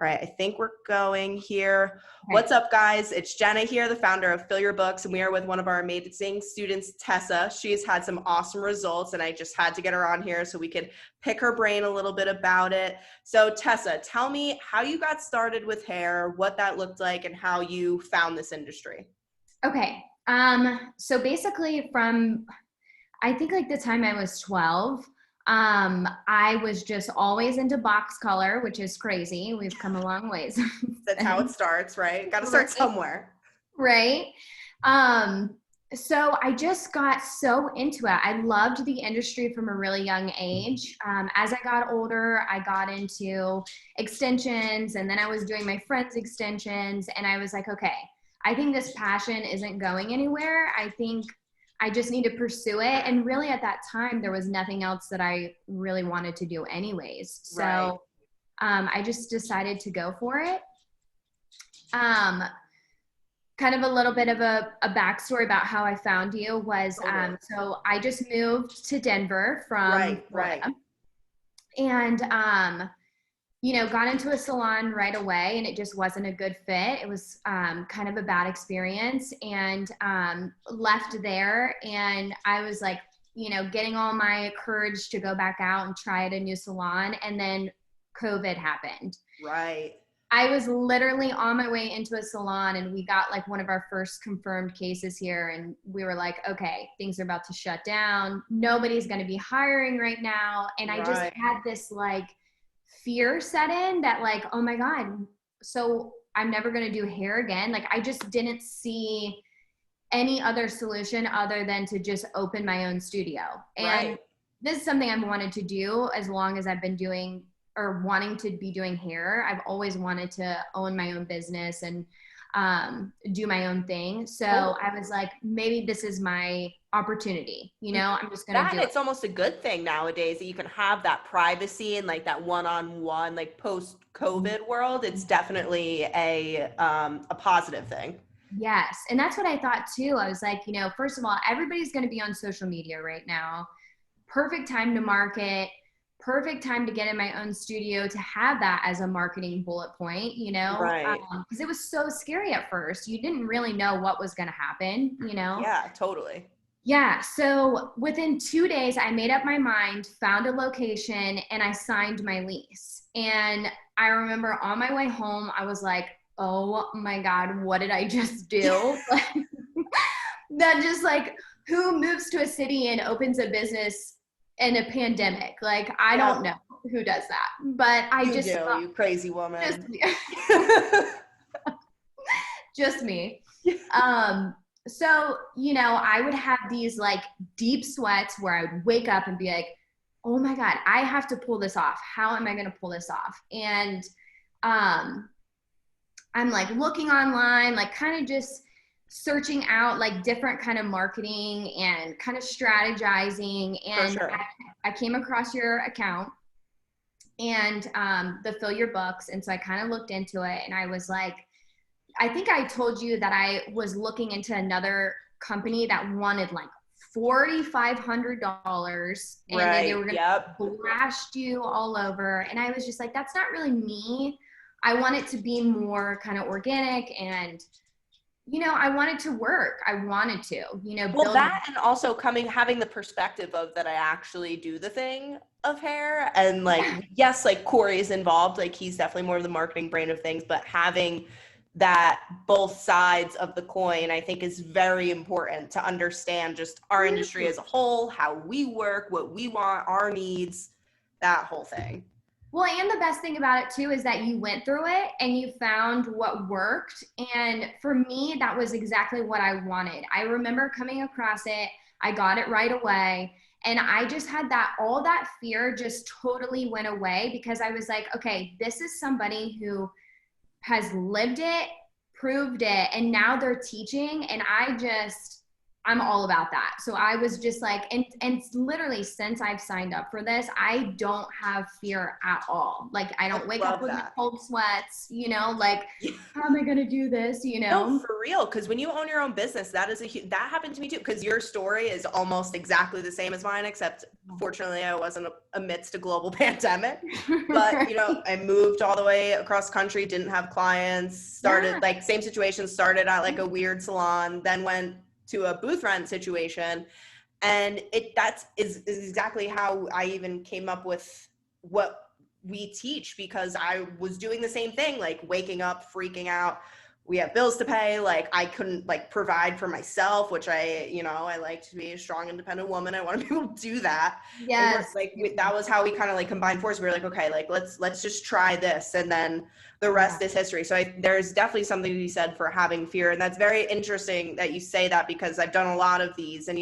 All right, I think we're going here. Okay. What's up, guys? It's Jenna here, the founder of Fill Your Books, and we are with one of our amazing students, Tessa. She's had some awesome results, and I just had to get her on here so we could pick her brain a little bit about it. So, Tessa, tell me how you got started with hair, what that looked like, and how you found this industry. Okay. So basically from, I think like the time I was 12, I was just always into box color, which is crazy. We've come a long ways. That's how it starts, right? Got to start somewhere. Right. So I just got so into it. I loved the industry from a really young age. As I got older, I got into extensions, and then I was doing my friends' extensions, and I was like, okay, I think this passion isn't going anywhere. I think I just need to pursue it. And really at that time, there was nothing else that I really wanted to do anyways. So Right. I just decided to go for it. Kind of a little bit of a backstory about how I found you was, Totally. so I just moved to Denver from Right. Florida, and, got into a salon right away, and it just wasn't a good fit. It was kind of a bad experience, and left there, and I was like, getting all my courage to go back out and try at a new salon, and then COVID happened. Right. I was literally on my way into a salon, and we got like one of our first confirmed cases here, and we were like, okay, things are about to shut down. Nobody's going to be hiring right now. And I just Right. had this like fear set in that like, oh my God, so I'm never going to do hair again. Like I just didn't see any other solution other than to just open my own studio. And Right. this is something I've wanted to do as long as I've been doing or wanting to be doing hair. I've always wanted to own my own business and do my own thing. So I was like, maybe this is my opportunity. I'm just going to That do and it. it's almost a good thing nowadays that you can have that privacy and like that one-on-one, like post-COVID world. It's definitely a positive thing. Yes. And that's what I thought too. I was like, first of all, everybody's going to be on social media right now. Perfect time to market, perfect time to get in my own studio to have that as a marketing bullet point, Right. because it was so scary at first. You didn't really know what was going to happen. Yeah, totally. Yeah. So within 2 days, I made up my mind, found a location, and I signed my lease. And I remember on my way home, I was like, oh my God, what did I just do? That just like, who moves to a city and opens a business in a pandemic? Like, I don't Yeah, know who does that, but I you just do, thought, you crazy just woman. me, just me. So, I would have these like deep sweats where I would wake up and be like, oh my God, I have to pull this off. How am I going to pull this off? And, I'm like looking online, like kind of just searching out like different kind of marketing and kind of strategizing. For And sure. I came across your account and the Fill Your Books. And so I kind of looked into it, and I was like, I think I told you that I was looking into another company that wanted like $4,500, and then they Right. were going Yep. to blast you all over. And I was just like, that's not really me. I want it to be more kind of organic, and I wanted to work. I wanted to, Well, build. that and also having the perspective of that I actually do the thing of hair, and like, Yeah. yes, like Corey is involved, like he's definitely more of the marketing brain of things, but having that both sides of the coin, I think is very important to understand just our industry as a whole, how we work, what we want, our needs, that whole thing. Well, and the best thing about it too is that you went through it and you found what worked. And for me, that was exactly what I wanted. I remember coming across it, I got it right away. And I just had that, all that fear just totally went away because I was like, okay, this is somebody who has lived it, proved it, and now they're teaching. And I just, I'm all about that. So I was just like, and literally since I've signed up for this, I don't have fear at all. Like I don't I wake up love with that. cold sweats, you know, like how am I going to do this, you No, know? for real. Because when you own your own business, that is that happened to me too. Because your story is almost exactly the same as mine, except fortunately I wasn't amidst a global pandemic. But I moved all the way across country, didn't have clients, Yeah. started like same situation, started at like a weird salon, then went to a booth rent situation. And is exactly how I even came up with what we teach, because I was doing the same thing, like waking up, freaking out. We have bills to pay. Like I couldn't like provide for myself, which I like to be a strong, independent woman. I want to be able to do that. And we're Yes. like, that was how we kind of like combined forces. We were like, okay, like let's just try this. And then the rest is history. So there's definitely something to be said for having fear. And that's very interesting that you say that, because I've done a lot of these, and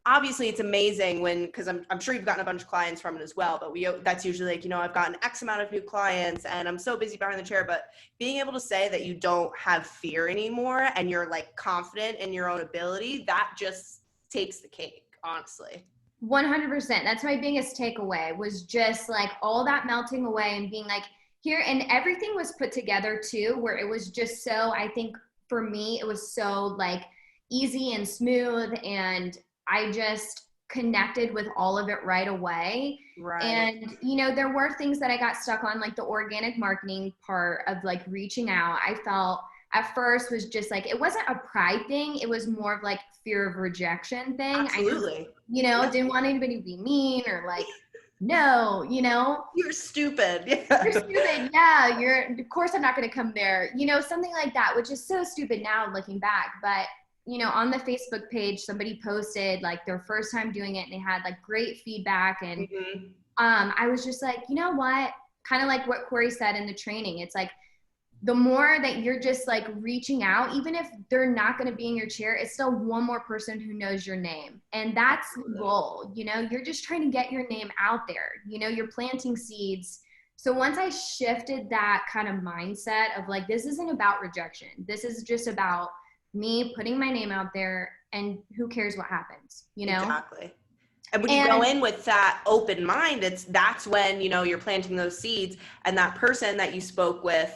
obviously it's amazing because I'm sure you've gotten a bunch of clients from it as well, but that's usually like, I've gotten X amount of new clients and I'm so busy behind the chair. But being able to say that you don't have fear anymore and you're like confident in your own ability, that just takes the cake, honestly. 100%. That's my biggest takeaway, was just like all that melting away and being like here, and everything was put together too, where it was just so, I think for me, it was so like easy and smooth, and I just connected with all of it right away. Right. And, there were things that I got stuck on, like the organic marketing part of like reaching out. I felt at first was just like, it wasn't a pride thing. It was more of like fear of rejection thing. Absolutely. Didn't want anybody to be mean or like, no, you're stupid. Yeah. you're stupid. Yeah. Of course I'm not going to come there, something like that, which is so stupid now looking back. But, on the Facebook page, somebody posted like their first time doing it and they had like great feedback. And Mm-hmm. I was just like, you know what? Kind of like what Corey said in the training. It's like, the more that you're just like reaching out, even if they're not going to be in your chair, it's still one more person who knows your name. And that's the goal. You're just trying to get your name out there. You're planting seeds. So once I shifted that kind of mindset of like, this isn't about rejection. This is just about me putting my name out there, and who cares what happens, Exactly. And when you go in with that open mind, that's when, you're planting those seeds, and that person that you spoke with,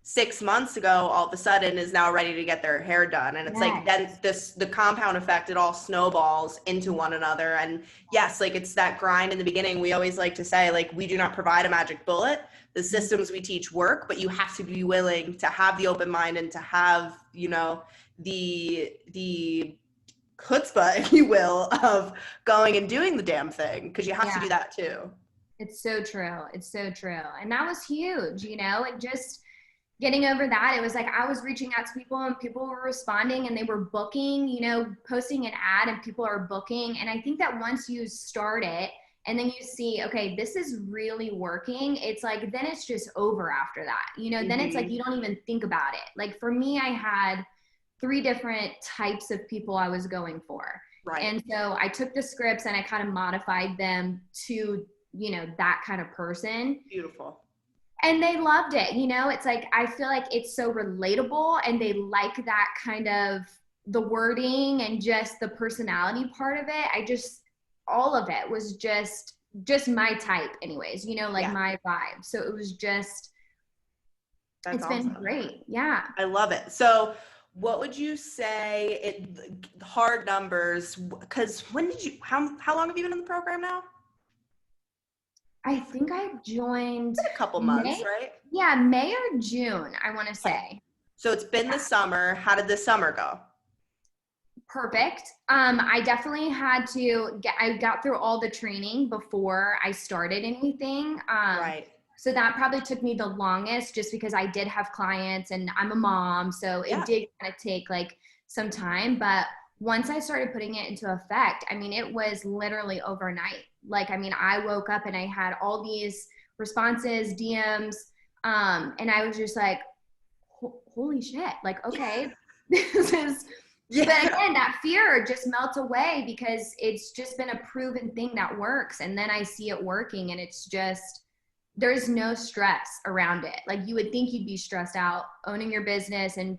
6 months ago, all of a sudden is now ready to get their hair done. And it's like, then the compound effect, it all snowballs into one another. And yes, like it's that grind in the beginning. We always like to say, like, we do not provide a magic bullet. The systems we teach work, but you have to be willing to have the open mind and to have, the chutzpah, if you will, of going and doing the damn thing, because you have to do that too. It's so true. It's so true. And that was huge, and just getting over that. It was like I was reaching out to people and people were responding and they were booking, posting an ad and people are booking. And I think that once you start it and then you see, okay, this is really working, it's like, then it's just over after that, then it's like, you don't even think about it. Like for me, I had 3 different types of people I was going for. Right. And so I took the scripts and I kind of modified them to, that kind of person. Beautiful. And they loved it. It's like, I feel like it's so relatable and they like that kind of the wording and just the personality part of it. All of it was just my type anyways, my vibe. So it was just, That's it's awesome. been great. Yeah. I love it. So what would you say hard numbers, because how long have you been in the program now? I think I joined a couple months, right? Yeah, May or June, I want to say. So it's been the summer. How did the summer go? Perfect. I definitely had to I got through all the training before I started anything. Right. So that probably took me the longest, just because I did have clients and I'm a mom. So it did kind of take like some time. But once I started putting it into effect, I mean, it was literally overnight. Like, I mean, I woke up and I had all these responses, DMs, and I was just like, holy shit, like, okay, this is, but again, that fear just melts away because it's just been a proven thing that works. And then I see it working and it's just, there's no stress around it. Like you would think you'd be stressed out owning your business and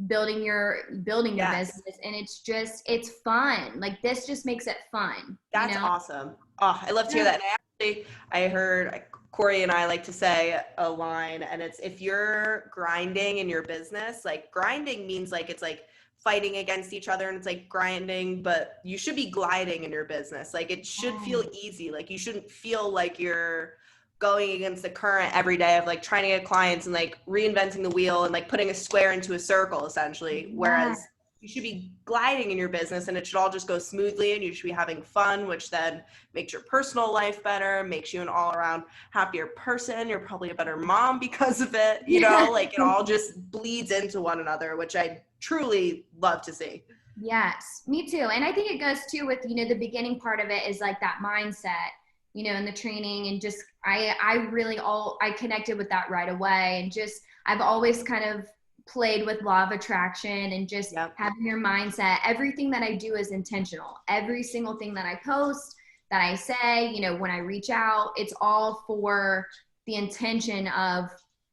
building your Yes. business, and it's fun. Like this just makes it fun, you That's know? awesome. Oh, I love to hear Yeah. that. And I heard Corey and I like to say a line, and it's if you're grinding in your business, like grinding means like it's like fighting against each other and it's like grinding, but you should be gliding in your business. Like it should feel easy. Like you shouldn't feel like you're going against the current every day of like trying to get clients and like reinventing the wheel and like putting a square into a circle essentially. Yeah. Whereas you should be gliding in your business and it should all just go smoothly and you should be having fun, which then makes your personal life better, makes you an all around happier person. You're probably a better mom because of it, you know, like it all just bleeds into one another, which I truly love to see. Yes, me too. And I think it goes too with, the beginning part of it is like that mindset, and the training, and just, I connected with that right away. And just, I've always kind of played with law of attraction and just Yep. having your mindset. Everything that I do is intentional. Every single thing that I post, that I say, when I reach out, it's all for the intention of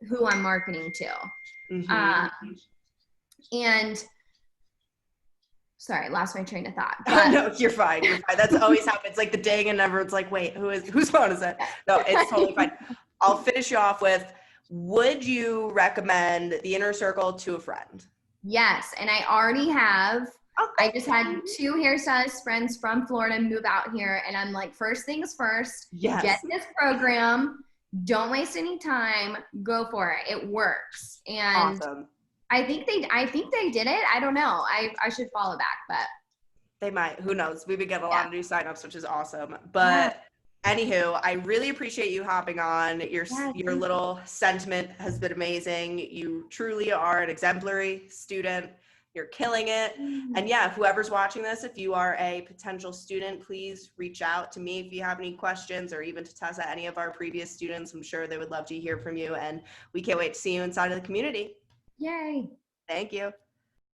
who I'm marketing to. Mm-hmm. And sorry, lost my train of thought. But no, you're fine. You're fine. That's always happens. It's like the ding and everyone's like, wait, whose phone is it? No, it's totally fine. I'll finish you off with, would you recommend the inner circle to a friend? Yes, and I already have. Okay. I just had 2 hairstylist friends from Florida move out here, and I'm like, first things first, Yes. get this program. Don't waste any time. Go for it. It works. And Awesome. I think they did it. I don't know. I should follow back, but They might. Who knows? We've been getting a lot of new signups, which is awesome. But yeah. anywho, I really appreciate you hopping on. Your little sentiment has been amazing. You truly are an exemplary student. You're killing it. And yeah, whoever's watching this, if you are a potential student, please reach out to me if you have any questions, or even to Tessa, any of our previous students. I'm sure they would love to hear from you. And we can't wait to see you inside of the community. Yay. Thank you.